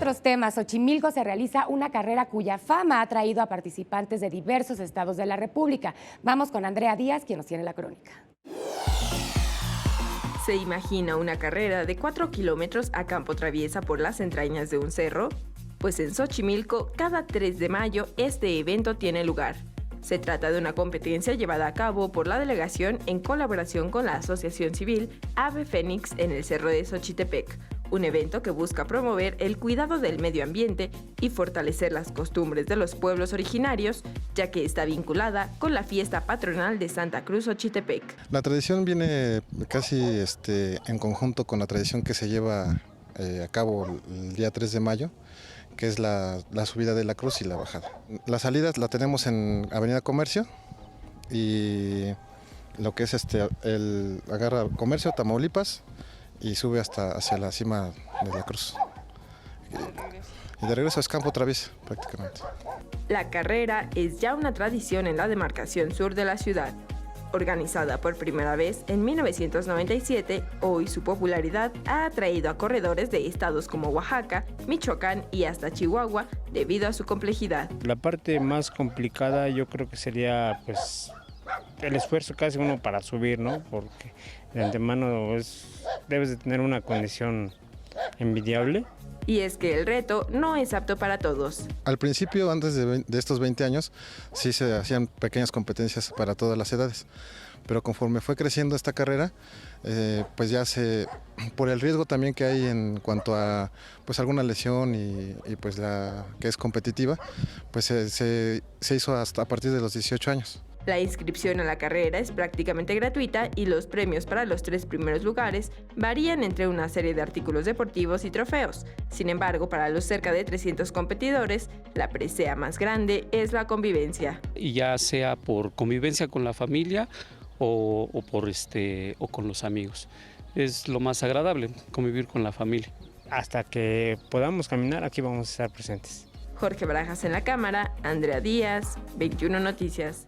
otros temas, Xochimilco se realiza una carrera cuya fama ha traído a participantes de diversos estados de la República. Vamos con Andrea Díaz, quien nos tiene la crónica. ¿Se imagina una carrera de 4 kilómetros a campo traviesa por las entrañas de un cerro? Pues en Xochimilco, cada 3 de mayo, este evento tiene lugar. Se trata de una competencia llevada a cabo por la delegación en colaboración con la asociación civil Ave Fénix en el Cerro de Xochitepec, un evento que busca promover el cuidado del medio ambiente y fortalecer las costumbres de los pueblos originarios, ya que está vinculada con la fiesta patronal de Santa Cruz Xochitepec. La tradición viene casi en conjunto con la tradición que se lleva a cabo el día 3 de mayo, que es la subida de la cruz y la bajada. Las salidas la tenemos en Avenida Comercio y lo que es el agarra Comercio, Tamaulipas y sube hacia la cima de la cruz. Y de regreso es campo traviesa prácticamente. La carrera es ya una tradición en la demarcación sur de la ciudad. Organizada por primera vez en 1997, hoy su popularidad ha atraído a corredores de estados como Oaxaca, Michoacán y hasta Chihuahua debido a su complejidad. La parte más complicada yo creo que sería pues el esfuerzo que hace uno para subir, ¿no? Porque de antemano debes de tener una condición envidiable. Y es que el reto no es apto para todos. Al principio, antes de estos 20 años, sí se hacían pequeñas competencias para todas las edades, pero conforme fue creciendo esta carrera, pues ya por el riesgo también que hay en cuanto a pues alguna lesión y pues la que es competitiva, pues se hizo hasta a partir de los 18 años. La inscripción a la carrera es prácticamente gratuita y los premios para los 3 primeros lugares varían entre una serie de artículos deportivos y trofeos. Sin embargo, para los cerca de 300 competidores, la presea más grande es la convivencia. Y ya sea por convivencia con la familia o con los amigos. Es lo más agradable, convivir con la familia. Hasta que podamos caminar, aquí vamos a estar presentes. Jorge Barajas en la cámara, Andrea Díaz, 21 Noticias.